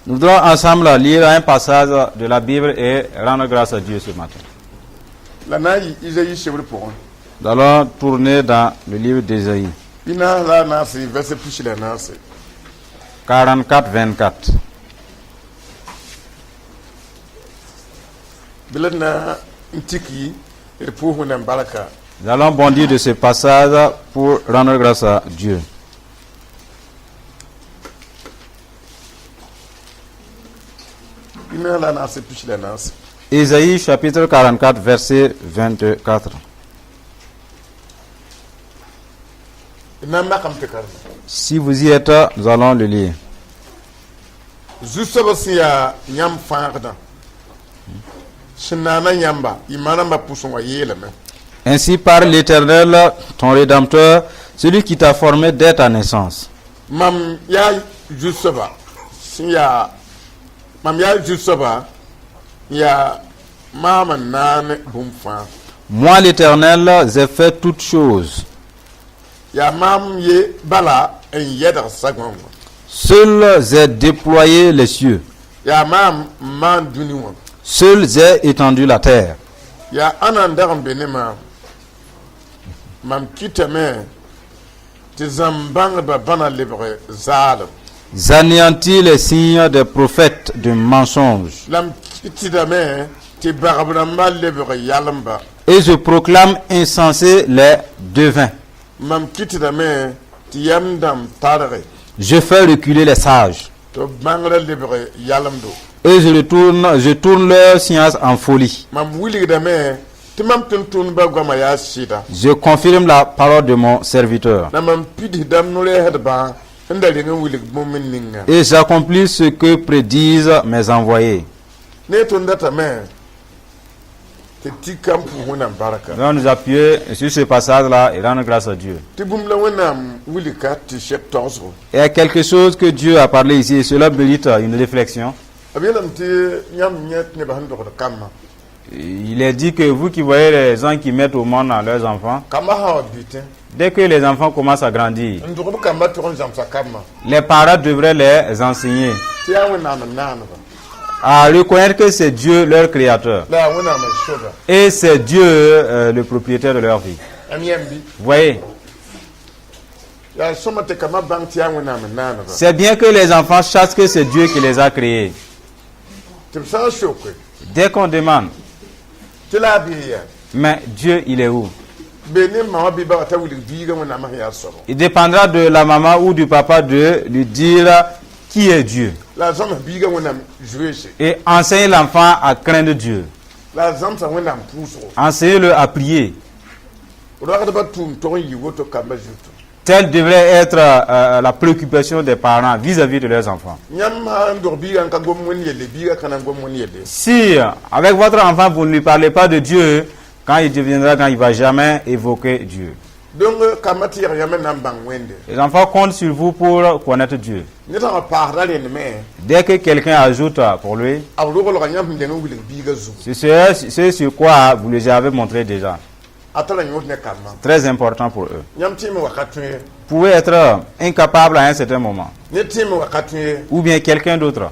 Nous voudrons ensemble lire un passage de la Bible et rendre grâce à Dieu ce matin. Nous allons tourner dans le livre d'Ésaïe. 44, 24. Nous allons bondir de ce passage pour rendre grâce à Dieu. Ésaïe chapitre 44, verset 24. Si vous y êtes, nous allons le lire. Ainsi parle l'Éternel, ton Rédempteur, celui qui t'a formé dès ta naissance. Moi, l'Éternel, j'ai fait toutes choses. Seul j'ai déployé les cieux. Seul j'ai étendu la terre. J'anéantis les signes des prophètes de mensonges. Et je proclame insensés les devins. Je fais reculer les sages. Et je tourne leur science en folie. Je confirme la parole de mon serviteur. Et j'accomplis ce que prédisent mes envoyés. Nous allons nous appuyer sur ce passage-là et rendre grâce à Dieu. Il y a quelque chose que Dieu a parlé ici et cela mérite une réflexion. Il est dit que vous qui voyez les gens qui mettent au monde leurs enfants, dès que les enfants commencent à grandir, les parents devraient les enseigner à reconnaître que c'est Dieu leur créateur et c'est Dieu le propriétaire de leur vie. Vous voyez, c'est bien que les enfants sachent que c'est Dieu qui les a créés. Dès qu'on demande, mais Dieu il est où? Il dépendra de la maman ou du papa de lui dire qui est Dieu. Et enseigne l'enfant à craindre Dieu. Enseignez-le à prier. Telle devrait être la préoccupation des parents vis-à-vis de leurs enfants. Si avec votre enfant vous ne lui parlez pas de Dieu, quand il deviendra, quand il ne va jamais évoquer Dieu. Les enfants comptent sur vous pour connaître Dieu. Dès que quelqu'un ajoute pour lui, c'est sur quoi vous les avez montré déjà. Très important pour eux. Vous pouvez être incapable à un certain moment. Ou bien quelqu'un d'autre.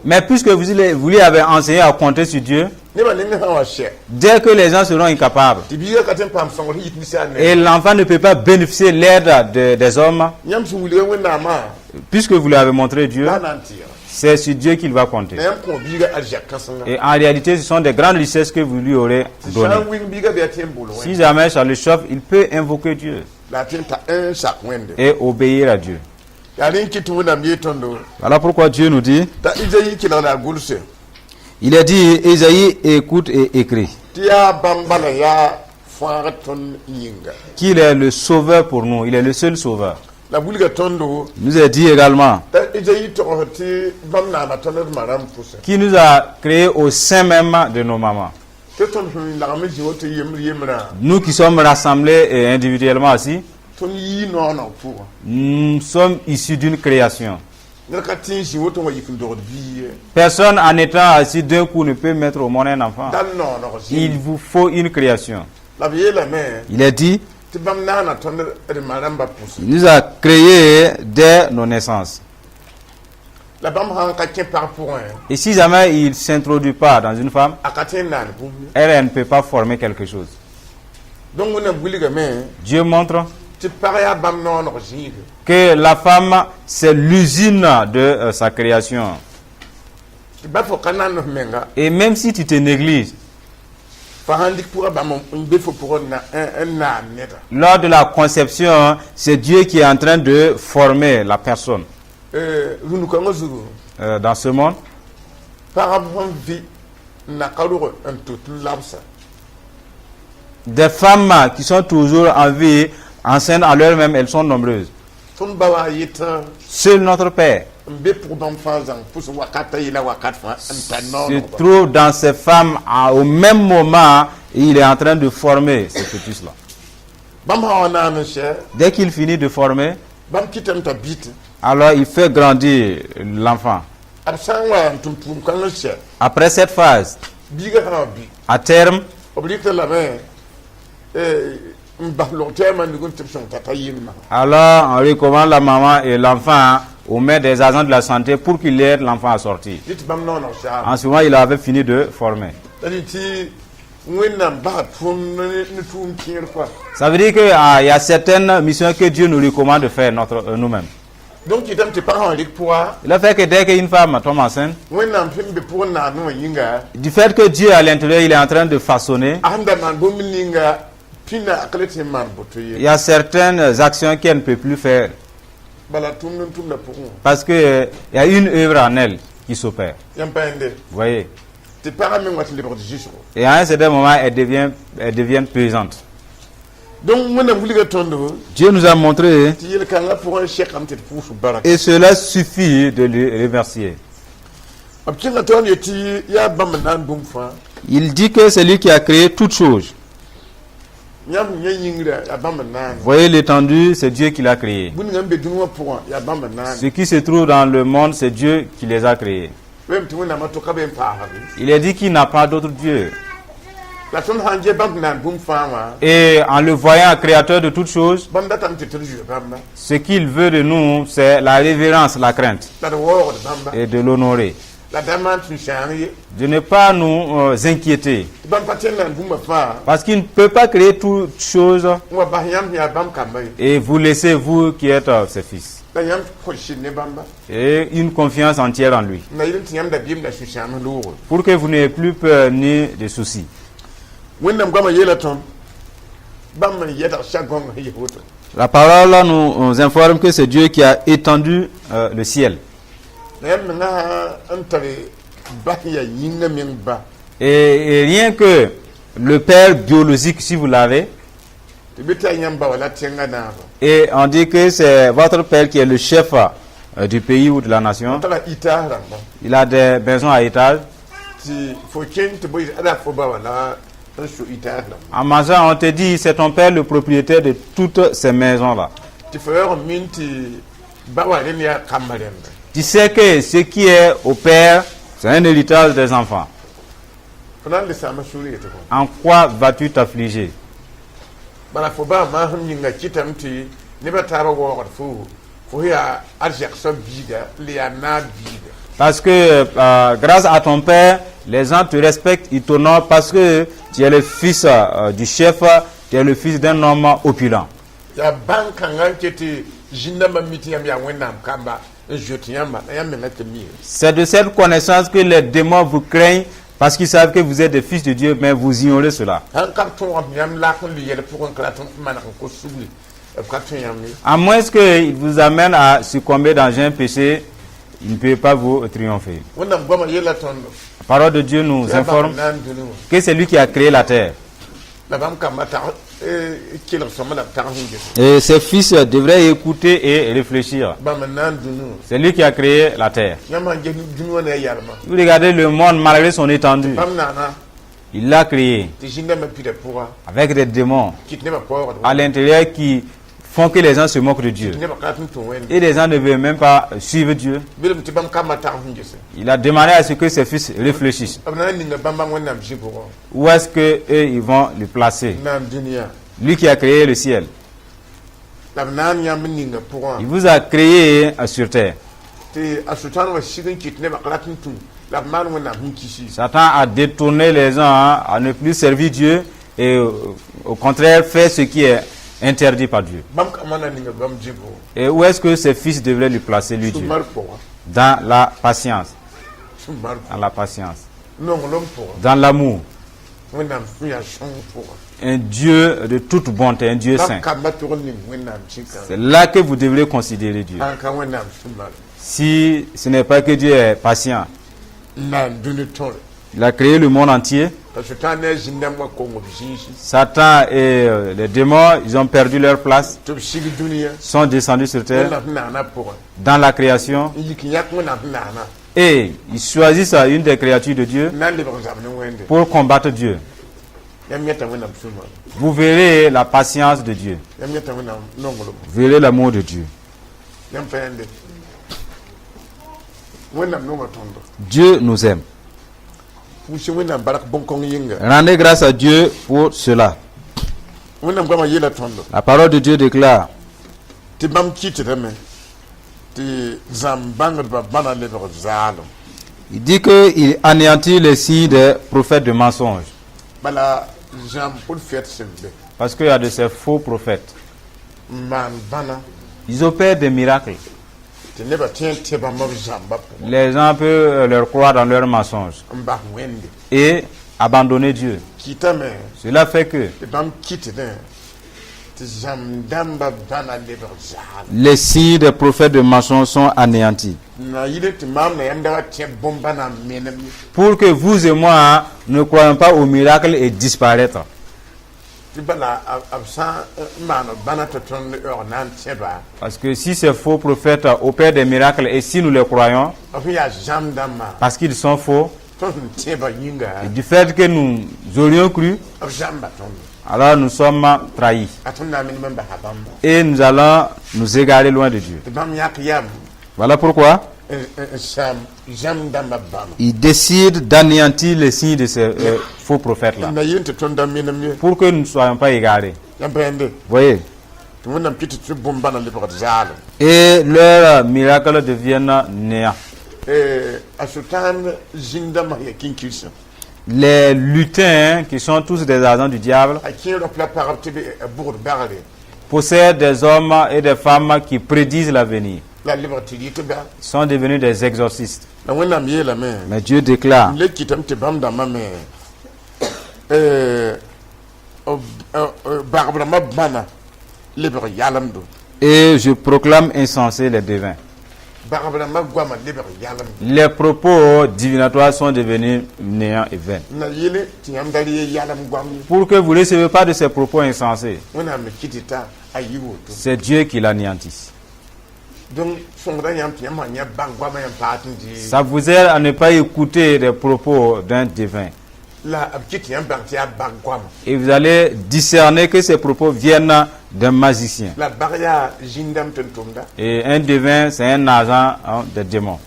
Mais puisque vous lui avez enseigné à compter sur Dieu, dès que les gens seront incapables, et l'enfant ne peut pas bénéficier de l'aide des hommes, puisque vous lui avez montré Dieu, c'est sur Dieu qu'il va compter. Et en réalité, ce sont des grandes richesses que vous lui aurez données. Si jamais ça le chauffe, il peut invoquer Dieu et obéir à Dieu. Voilà pourquoi Dieu nous dit, il a dit, Ésaïe écoute et écrit, qu'il est le sauveur pour nous, il est le seul sauveur. Nous a dit également qui nous a créés au sein même de nos mamans. Nous qui sommes rassemblés et individuellement assis, nous sommes issus d'une création. Personne en étant assis d'un coup ne peut mettre au monde un enfant. Il vous faut une création. Il est dit, Il nous a créés dès nos naissances. Et si jamais il ne s'introduit pas dans une femme, elle ne peut pas former quelque chose. Dieu montre que la femme, c'est l'usine de sa création. Et même si tu te négliges, lors de la conception, c'est Dieu qui est en train de former la personne. Dans ce monde, des femmes qui sont toujours en vie, enceintes en elles-mêmes, elles sont nombreuses. Seul notre Père se trouve dans ces femmes au même moment, il est en train de former ces fœtus-là. Dès qu'il finit de former, alors il fait grandir l'enfant. Après cette phase, à terme, alors on recommande la maman et l'enfant aux mains des agents de la santé pour qu'il aide l'enfant à sortir. En ce moment, il avait fini de former. Ça veut dire qu'il y a certaines missions que Dieu nous recommande de faire nous-mêmes. Donc, il a fait que dès qu'une femme tombe enceinte, du fait que Dieu à l'intérieur, il est en train de façonner, il y a certaines actions qu'elle ne peut plus faire. Parce qu'il y a une œuvre en elle qui s'opère. Vous voyez? Et à un certain moment, elle devient pesante. Dieu nous a montré, et cela suffit de le remercier. Il dit que c'est lui qui a créé toutes choses. Vous voyez l'étendue, c'est Dieu qui l'a créé. Ce qui se trouve dans le monde, c'est Dieu qui les a créés. Il est dit qu'il n'a pas d'autre Dieu. Et en le voyant créateur de toutes choses, ce qu'il veut de nous, c'est la révérence, la crainte et de l'honorer. De ne pas nous inquiéter. Parce qu'il ne peut pas créer toutes choses et vous laissez, vous qui êtes ses fils. Et une confiance entière en lui. Pour que vous n'ayez plus peur ni de soucis. La parole nous informe que c'est Dieu qui a étendu le ciel. Et rien que le père biologique, si vous l'avez, et on dit que c'est votre père qui est le chef du pays ou de la nation. Il a des maisons à étage. En mangeant, on te dit, c'est ton père le propriétaire de toutes ces maisons-là. Tu sais que ce qui est au père, c'est un héritage des enfants. En quoi vas-tu t'affliger? Parce que grâce à ton père, les gens te respectent, ils t'honorent parce que tu es le fils du chef, tu es le fils d'un homme opulent. C'est de cette connaissance que les démons vous craignent parce qu'ils savent que vous êtes des fils de Dieu, mais vous ignorez cela. À moins qu'ils vous amènent à succomber dans un péché, il ne peut pas vous triompher. La parole de Dieu nous informe que c'est lui qui a créé la terre. Et ses fils devraient écouter et réfléchir. C'est lui qui a créé la terre. Vous regardez le monde malgré son étendue. Il l'a créé avec des démons à l'intérieur qui font que les gens se moquent de Dieu. Et les gens ne veulent même pas suivre Dieu. Il a demandé à ce que ses fils réfléchissent. Où est-ce qu'eux ils vont le placer Lui qui a créé le ciel. Il vous a créé sur terre. Satan a détourné les gens à ne plus servir Dieu et au contraire faire ce qui est interdit par Dieu. Et où est-ce que ses fils devraient lui placer, lui Dieu? Dans la patience. Dans la patience. Dans l'amour. Un Dieu de toute bonté, un Dieu saint. C'est là que vous devrez considérer Dieu. Si ce n'est pas que Dieu est patient, il a créé le monde entier. Satan et les démons, ils ont perdu leur place, sont descendus sur terre dans la création. Et ils choisissent une des créatures de Dieu pour combattre Dieu. Vous verrez la patience de Dieu. Vous verrez l'amour de Dieu. Dieu nous aime. Rendez grâce à Dieu pour cela. La parole de Dieu déclare il dit qu'il anéantit les signes des prophètes de mensonges. Parce qu'il y a de ces faux prophètes. Ils opèrent des miracles. Les gens peuvent leur croire dans leurs mensonges et abandonner Dieu. Cela fait que les signes des prophètes de mensonges sont anéantis. Pour que vous et moi ne croyons pas au miracle et disparaître. Parce que si ces faux prophètes opèrent des miracles et si nous les croyons, parce qu'ils sont faux, et du fait que nous aurions cru, alors nous sommes trahis. Et nous allons nous égarer loin de Dieu. Voilà pourquoi il décide d'anéantir les signes de ces faux prophètes-là. Pour que nous ne soyons pas égarés. Voyez. Et leurs miracles deviennent néants. Les lutins, qui sont tous des agents du diable, possèdent des hommes et des femmes qui prédisent l'avenir. Ils sont devenus des exorcistes. Mais Dieu déclare et je proclame insensés les devins. Les propos divinatoires sont devenus néants et vains. Pour que vous ne recevez pas de ces propos insensés, c'est Dieu qui l'anéantisse. Ça vous aide à ne pas écouter les propos d'un divin. Et vous allez discerner que ces propos viennent d'un magicien. Et un divin, c'est un agent des démons.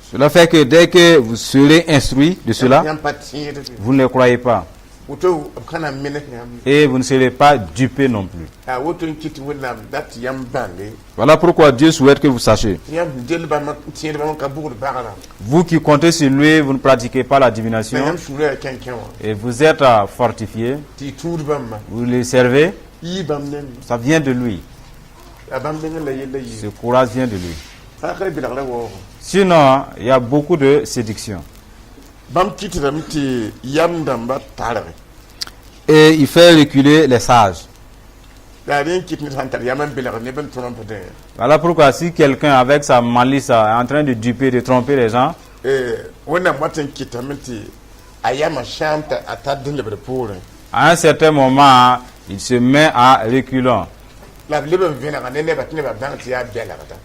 Cela fait que dès que vous serez instruit de cela, vous ne le croyez pas. Et vous ne serez pas dupé non plus. Voilà pourquoi Dieu souhaite que vous sachiez. Vous qui comptez sur lui, vous ne pratiquez pas la divination. Et vous êtes fortifiés. Vous le servez. Ça vient de lui. Ce courage vient de lui. Sinon, il y a beaucoup de séduction. Et il fait reculer les sages. Voilà pourquoi si quelqu'un avec sa malice est en train de duper, de tromper les gens, à un certain moment, il se met à reculant.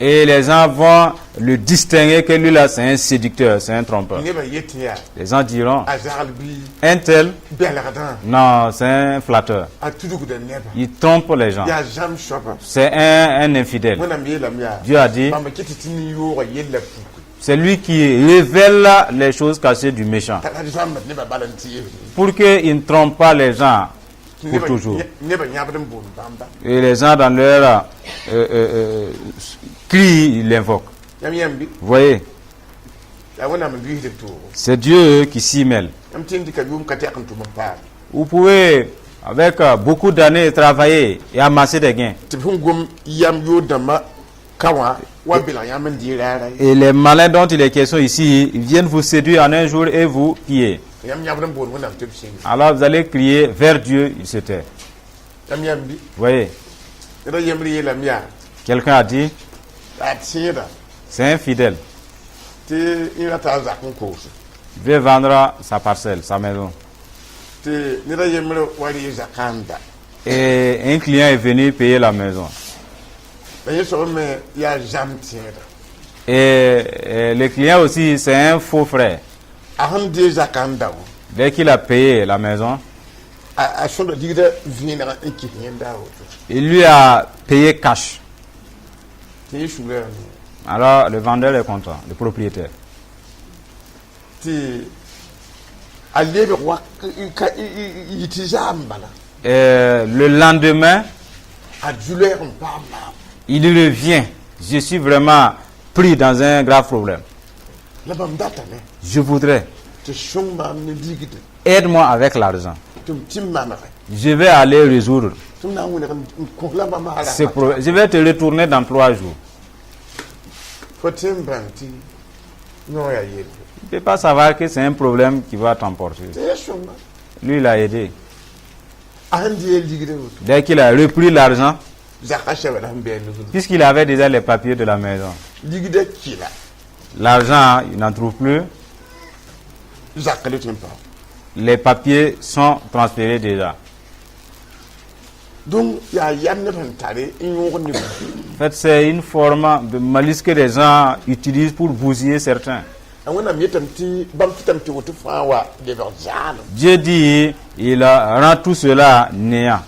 Et les gens vont le distinguer que lui là c'est un séducteur, c'est un trompeur. Les gens diront, un tel, non, c'est un flatteur. Il trompe les gens. C'est un infidèle. Dieu a dit, C'est lui qui révèle les choses cachées du méchant. Pour qu'il ne trompe pas les gens pour toujours. Et les gens dans leur cri, ils l'invoquent. Vous voyez? C'est Dieu qui s'y mêle. Vous pouvez, avec beaucoup d'années, travailler et amasser des gains. Et les malins dont il est question ici, ils viennent vous séduire en un jour et vous piller. Alors vous allez crier vers Dieu, il se tait. Vous voyez? Quelqu'un a dit, c'est infidèle. Il veut vendre sa parcelle, sa maison. Et un client est venu payer la maison. Et le client aussi, c'est un faux frère. Dès qu'il a payé la maison, il lui a payé cash. Alors le vendeur est content, le propriétaire. Le lendemain, il revient. Je suis vraiment pris dans un grave problème. Je voudrais. Aide-moi avec l'argent. Je vais aller résoudre. Je vais te retourner dans 3 jours. Il ne peut pas savoir que c'est un problème qui va t'emporter. Lui, il a aidé. Dès qu'il a repris l'argent, puisqu'il avait déjà les papiers de la maison, l'argent, il n'en trouve plus. Les papiers sont transférés déjà. En fait, c'est une forme de malice que les gens utilisent pour bousiller certains. Dieu dit, il rend tout cela néant.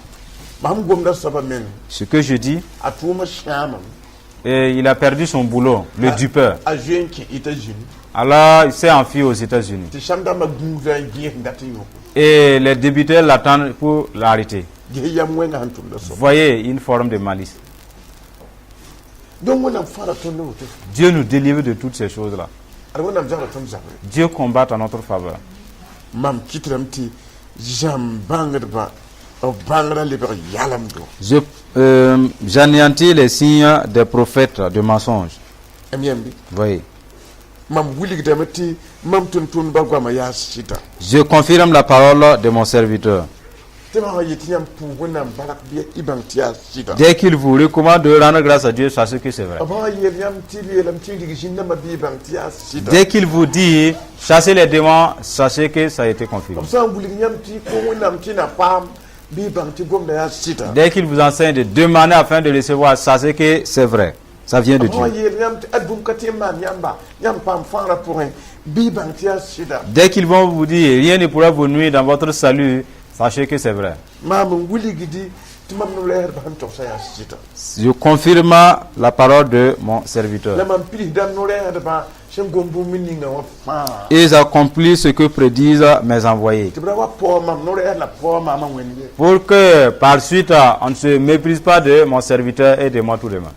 Ce que je dis, et il a perdu son boulot, le dupeur. Alors, il s'est enfui aux États-Unis. Et les débiteurs l'attendent pour l'arrêter. Vous voyez, une forme de malice. Dieu nous délivre de toutes ces choses-là. Dieu combat en notre faveur. J'anéantis les signes des prophètes de mensonges. Vous voyez. Je confirme la parole de mon serviteur. Dès qu'il vous recommande de rendre grâce à Dieu, sachez que c'est vrai. Dès qu'il vous dit chassez les démons, sachez que ça a été confirmé. Dès qu'il vous enseigne de demander afin de recevoir, sachez que c'est vrai. Ça vient de Dieu. Dès qu'ils vont vous dire rien ne pourra vous nuire dans votre salut, sachez que c'est vrai. Je confirme la parole de mon serviteur. Ils accomplissent ce que prédisent mes envoyés. Pour que par suite on ne se méprise pas de mon serviteur et de moi tout le monde.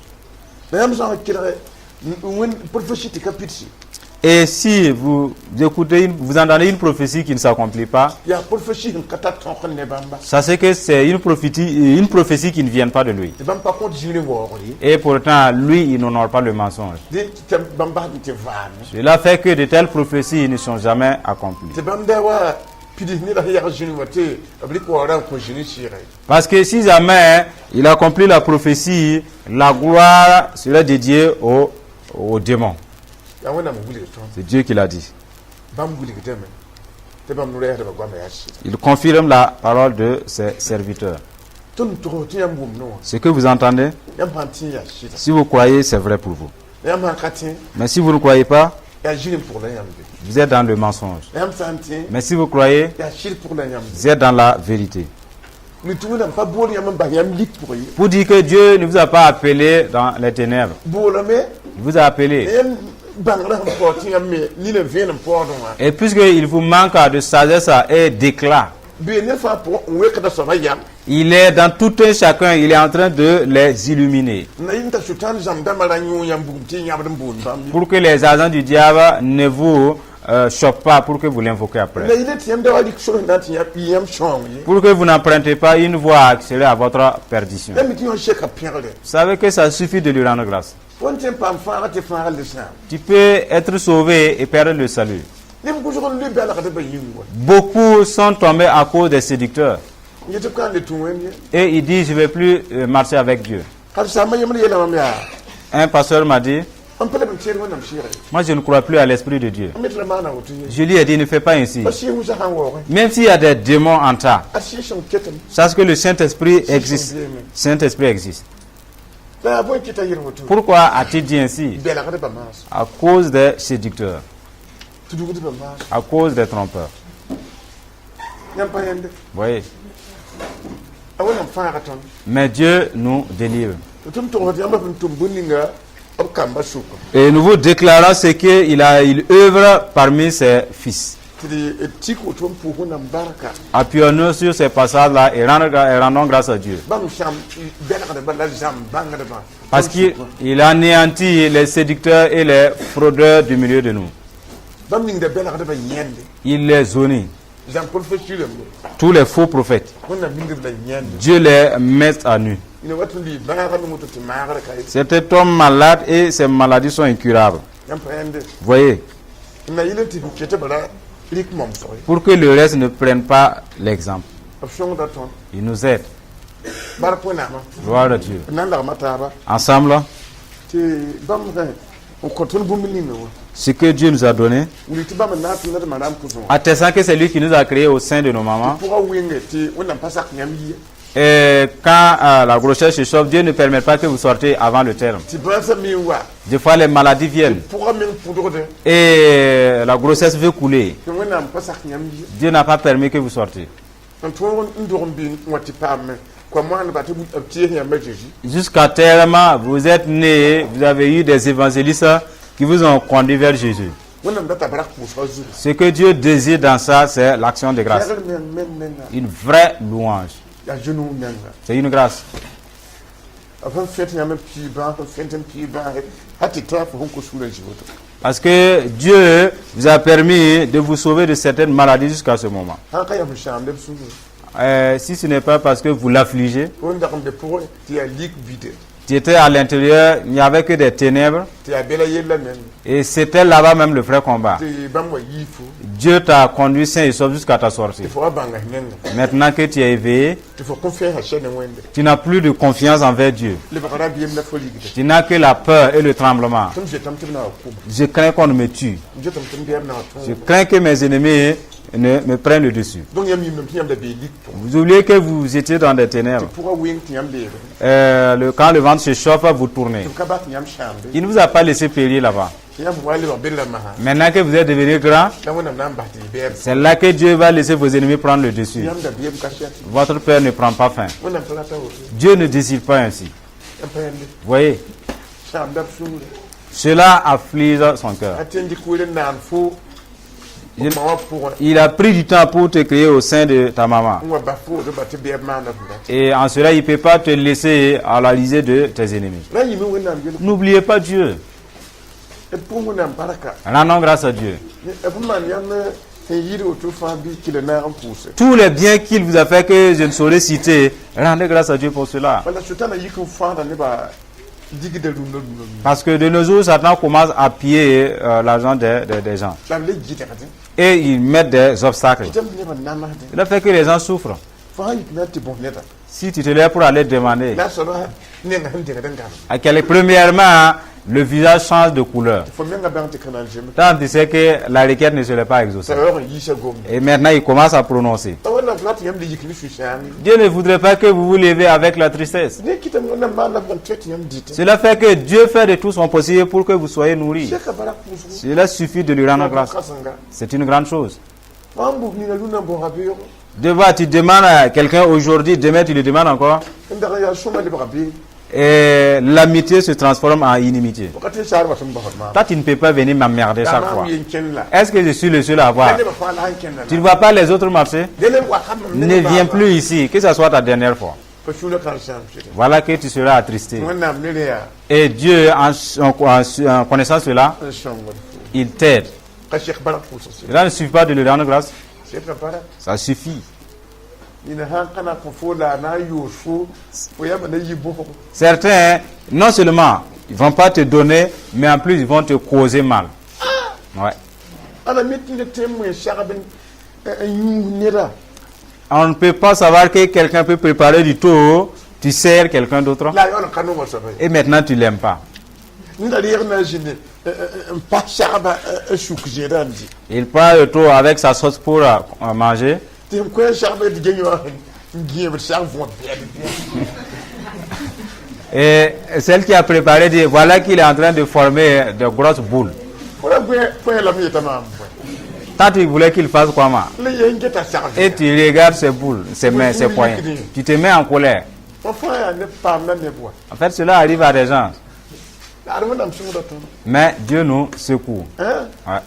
Et si vous écoutez, vous entendez une prophétie qui ne s'accomplit pas, sachez que c'est une prophétie qui ne vient pas de lui. Et pourtant, lui, il n'honore pas le mensonge. Cela fait que de telles prophéties ne sont jamais accomplies. Parce que si jamais il accomplit la prophétie, la gloire sera dédiée aux démons. C'est Dieu qui l'a dit. Il confirme la parole de ses serviteurs. Ce que vous entendez, si vous croyez, c'est vrai pour vous. Mais si vous ne croyez pas, vous êtes dans le mensonge. Mais si vous croyez, vous êtes dans la vérité. Pour dire que Dieu ne vous a pas appelé dans les ténèbres. Il vous a appelé Et puisqu'il vous manque de sagesse et d'éclat, il est dans tout un chacun, il est en train de les illuminer. Pour que les agents du diable ne vous choquent pas, pour que vous l'invoquez après. Pour que vous n'empruntez pas une voie à accélérer à votre perdition. Vous savez que ça suffit de lui rendre grâce. Tu peux être sauvé et perdre le salut. Beaucoup sont tombés à cause des séducteurs. Et ils disent, je ne vais plus marcher avec Dieu. Un pasteur m'a dit, moi je ne crois plus à l'Esprit de Dieu. Je lui ai dit, ne fais pas ainsi. Même s'il y a des démons en toi, sache que le Saint-Esprit existe. Saint-Esprit existe. Pourquoi a-t-il dit ainsi? À cause des séducteurs. À cause des trompeurs. Voyez. Mais Dieu nous délivre. Et nous vous déclarons ce qu'il œuvre parmi ses fils. Appuyons-nous sur ces passages-là et rendons grâce à Dieu. Parce qu'il anéantit les séducteurs et les fraudeurs du milieu de nous. Il les zone. Tous les faux prophètes. Dieu les met à nu. Cet homme malade et ses maladies sont incurables. Voyez. Pour que le reste ne prenne pas l'exemple. Il nous aide. Gloire à Dieu. Ensemble, ce que Dieu nous a donné, attestant que c'est lui qui nous a créés au sein de nos mamans. Et quand la grossesse se chauffe, Dieu ne permet pas que vous sortez avant le terme. Des fois, les maladies viennent. Et la grossesse veut couler. Dieu n'a pas permis que vous sortez. Jusqu'à terme, vous êtes nés, vous avez eu des évangélistes qui vous ont conduit vers Jésus. Ce que Dieu désire dans ça, c'est l'action de grâce. Une vraie louange. C'est une grâce. Parce que Dieu vous a permis de vous sauver de certaines maladies jusqu'à ce moment. Si ce n'est pas parce que vous l'affligez, tu étais à l'intérieur, il n'y avait que des ténèbres. Et c'était là-bas même le vrai combat. Dieu t'a conduit sain et sauf jusqu'à ta sortie. Maintenant que tu es éveillé, tu n'as plus de confiance envers Dieu. Tu n'as que la peur et le tremblement. Je crains qu'on me tue. Je crains que mes ennemis ne me prennent le dessus. Vous oubliez que vous étiez dans des ténèbres. Quand le ventre se chauffe, vous tournez. Il ne vous a pas laissé périr là-bas. Maintenant que vous êtes devenu grand, c'est là que Dieu va laisser vos ennemis prendre le dessus. Votre père ne prend pas faim. Dieu ne désire pas ainsi. Voyez, cela afflige son cœur. Il a pris du temps pour te créer au sein de ta maman. Et en cela, il ne peut pas te laisser à la lisée de tes ennemis. N'oubliez pas Dieu. Rendons grâce à Dieu. Tous les biens qu'il vous a fait que je ne saurais citer, rendez grâce à Dieu pour cela. Parce que de nos jours, Satan commence à piller l'argent des gens. Et ils mettent des obstacles. Il a fait que les gens souffrent. Si tu te lèves pour aller demander, premièrement, le visage change de couleur. Tant tu sais que la requête ne serait pas exaucée. Et maintenant, il commence à prononcer. Dieu ne voudrait pas que vous vous levez avec la tristesse. Cela fait que Dieu fait de tout son possible pour que vous soyez nourris. Cela suffit de lui rendre grâce. C'est une grande chose. Tu demandes à quelqu'un aujourd'hui, demain tu le demandes encore. et l'amitié se transforme en inimitié. Toi, tu ne peux pas venir m'emmerder chaque fois. Est-ce que je suis le seul à voir? Tu ne vois pas les autres marcher? Ne viens plus ici, que ce soit ta dernière fois. Voilà que tu seras attristé. Et Dieu, en connaissant cela, il t'aide. Cela ne suffit pas de lui rendre grâce. Ça suffit. Certains, non seulement ils ne vont pas te donner, mais en plus ils vont te causer mal. Ouais. On ne peut pas savoir que quelqu'un peut préparer du tout, tu sers quelqu'un d'autre. Et maintenant tu ne l'aimes pas. Il prend le tour avec sa sauce pour manger. Et celle qui a préparé dit voilà qu'il est en train de former de grosses boules. Tant tu voulais qu'il fasse quoi, ma? Et tu regardes ces boules, ces mains, ces poignets. Tu te mets en colère. En fait, cela arrive à des gens. Mais Dieu nous secoue. Ouais.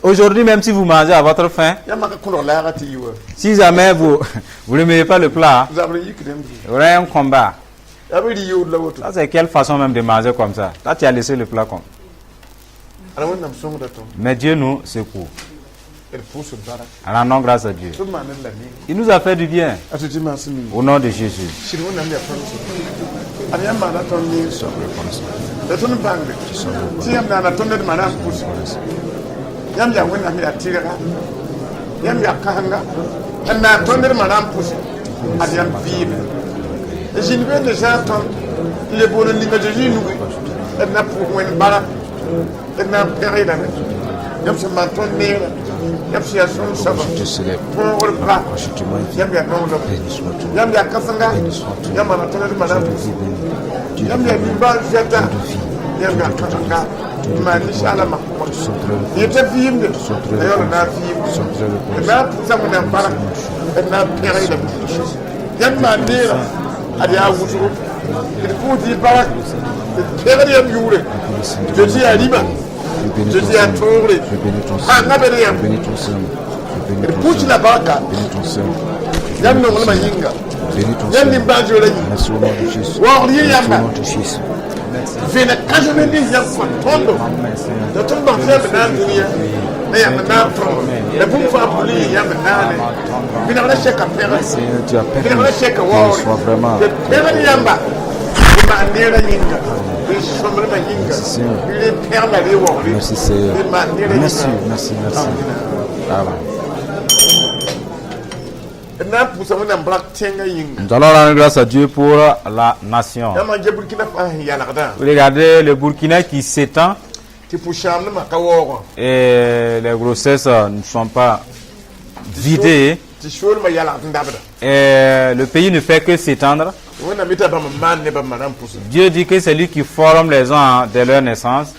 Aujourd'hui, même si vous mangez à votre faim, si jamais vous ne mettez pas le plat, il y aura un combat. Ça, c'est quelle façon même de manger comme ça? Là, tu as laissé le plat comme. Mais Dieu nous secoue. Rendons grâce à Dieu. Il nous a fait du bien. Au nom de Jésus. Merci Seigneur. Merci. Nous allons rendre grâce à Dieu pour la nation. Regardez le Burkina qui s'étend et les grossesses ne sont pas vidées. Et le pays ne fait que s'étendre. Dieu dit que c'est lui qui forme les gens dès leur naissance.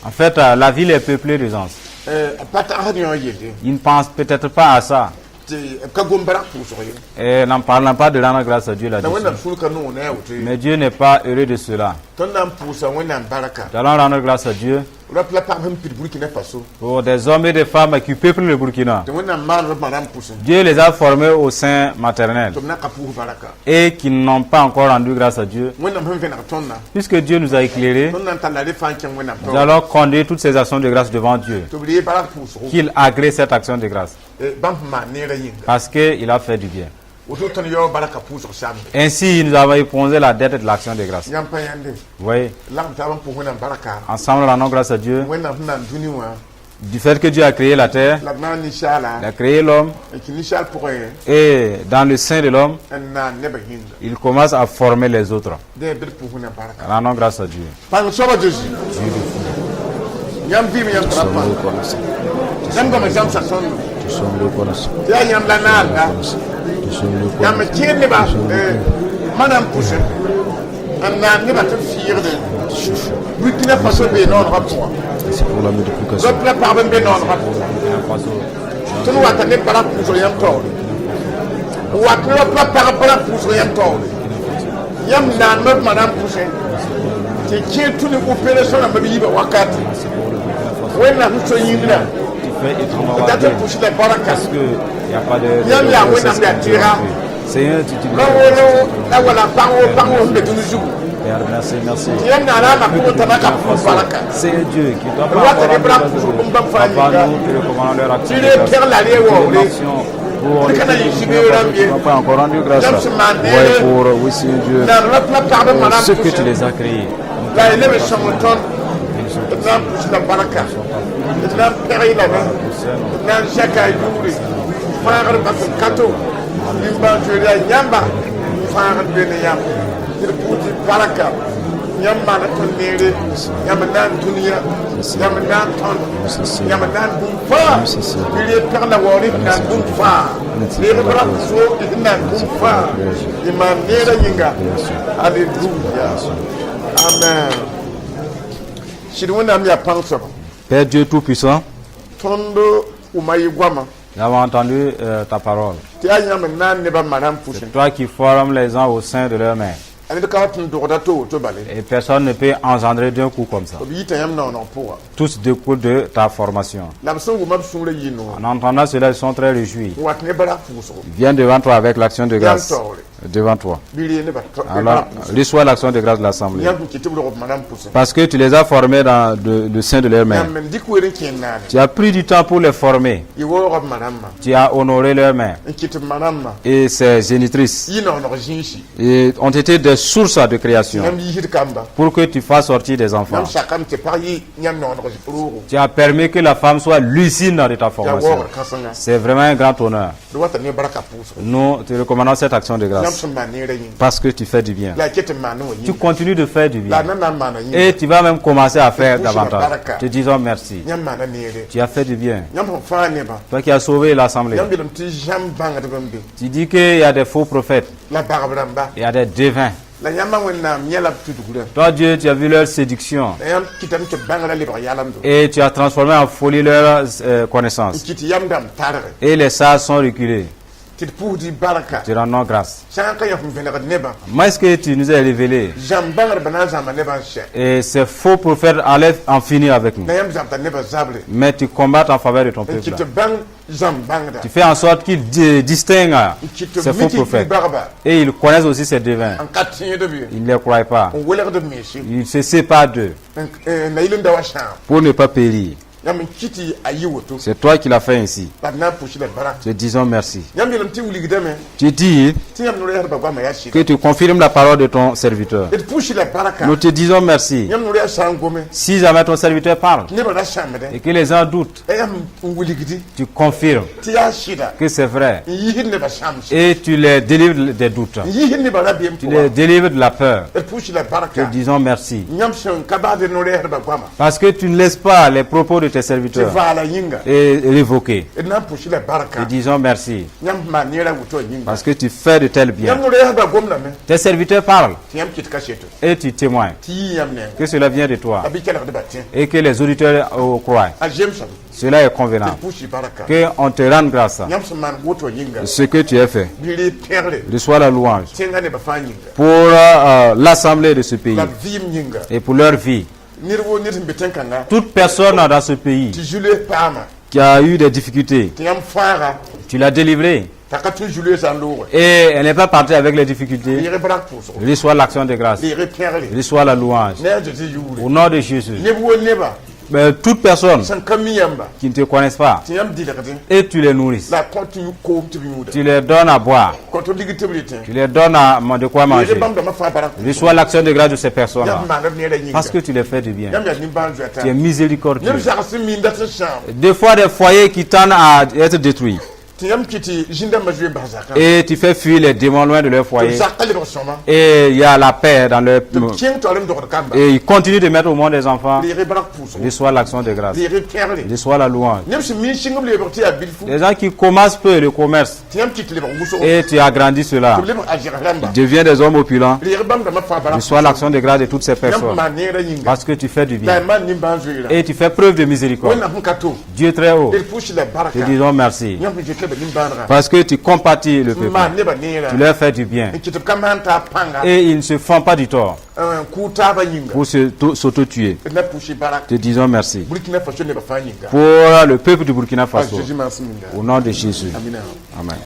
En fait, la ville est peuplée de gens. Ils ne pensent peut-être pas à ça. Et n'en parlant pas de rendre grâce à Dieu là-dessus. Mais Dieu n'est pas heureux de cela. Nous allons rendre grâce à Dieu pour des hommes et des femmes qui peuplent le Burkina. Dieu les a formés au sein maternel et qui n'ont pas encore rendu grâce à Dieu. Puisque Dieu nous a éclairés, nous allons conduire toutes ces actions de grâce devant Dieu. Qu'il agrée cette action de grâce. Parce qu'il a fait du bien. Ainsi, nous avons épousé la dette de l'action de grâce. Oui. Ensemble, rendons grâce à Dieu du fait que Dieu a créé la terre, il a créé l'homme, et dans le sein de l'homme, il commence à former les autres. Rendons grâce à Dieu. C'est pour la multiplication. Wakna pas par pour rien tort. Yam nan me madame poussé. Qui est tout l'opération à Mabi Wakati. When la route yinda. Parce qu'il n'y a pas de Seigneur, tu dis Père, merci, merci. C'est Dieu qui doit pas avoir nous, qui recommandons leur action. Pas encore rendu grâce pour oui, Seigneur Dieu, ce que tu les as créés. Yamana tonere, yamanan dunia, yamanan ton, yamanan bumfa, il est par la wari nan bumfa, les bras nan bumfa, imanera yinga, alléluia, amen. Père Dieu Tout-Puissant, tondo umayigwama. nous avons entendu ta parole. C'est toi qui formes les gens au sein de leur mère. Et personne ne peut engendrer d'un coup comme ça. Tous découlent de ta formation. En entendant cela, ils sont très réjouis. Viens devant toi avec l'action de grâce. Devant toi. Alors, reçois l'action de grâce de l'Assemblée. Parce que tu les as formés dans le sein de leur mère. Tu as pris du temps pour les former. Tu as honoré leur mère. Et ses génitrices. Et ont été des sources de création. Pour que tu fasses sortir des enfants. Tu as permis que la femme soit l'usine de ta formation. C'est vraiment un grand honneur. Nous te recommandons cette action de grâce. Parce que tu fais du bien. Tu continues de faire du bien. Et tu vas même commencer à faire davantage. Te disons merci. Tu as fait du bien. Toi qui as sauvé l'assemblée. Tu dis qu'il y a des faux prophètes. Il y a des devins. Toi Dieu, tu as vu leur séduction. Et tu as transformé en folie leur connaissance. Et les sages sont reculés. Tu rends grâce. Moi, est-ce que tu nous as révélé? Et ces faux prophètes allaient en finir avec nous. Mais tu combats en faveur de ton peuple. Tu fais en sorte qu'ils distinguent ces faux prophètes. Et ils connaissent aussi ces devins. Ils ne les croient pas. Ils se séparent d'eux pour ne pas périr. C'est toi qui l'as fait ainsi. Te disons merci. Tu dis que tu confirmes la parole de ton serviteur. Nous te disons merci. Si jamais ton serviteur parle et que les gens doutent, tu confirmes que c'est vrai. Et tu les délivres des doutes. Tu les délivres de la peur. Te disons merci. Parce que tu ne laisses pas les propos de tes serviteurs et révoquer. Et disons merci. Parce que tu fais de tels biens. Tes serviteurs parlent et tu témoignes que cela vient de toi et que les auditeurs croient. Cela est convenant. Qu'on te rende grâce. Ce que tu as fait. Reçois la louange pour l'assemblée de ce pays et pour leur vie. Toute personne dans ce pays qui a eu des difficultés, tu l'as délivrée. Et elle n'est pas partie avec les difficultés. Reçois l'action de grâce. Reçois la louange. Au nom de Jésus. Mais toute personne qui ne te connaisse pas et tu les nourris, tu les donnes à boire, tu les donnes de quoi manger. Reçois l'action de grâce de ces personnes-là parce que tu les fais du bien. Tu es miséricordieux. Des fois, des foyers qui tendent à être détruits. Et tu fais fuir les démons loin de leur foyer. Et il y a la paix dans leur... Et ils continuent de mettre au monde des enfants. Reçois l'action de grâce. Reçois la louange. Les gens qui commencent peu le commerce. Et tu agrandis cela. Ils deviennent des hommes opulents. Reçois l'action de grâce de toutes ces personnes. Parce que tu fais du bien. Et tu fais preuve de miséricorde. Dieu très haut. Te disons merci. Parce que tu compatis le peuple. Tu leur fais du bien. Et ils ne se font pas du tort pour s'auto-tuer. Te disons merci. Pour le peuple du Burkina Faso. Au nom de Jésus. Amen.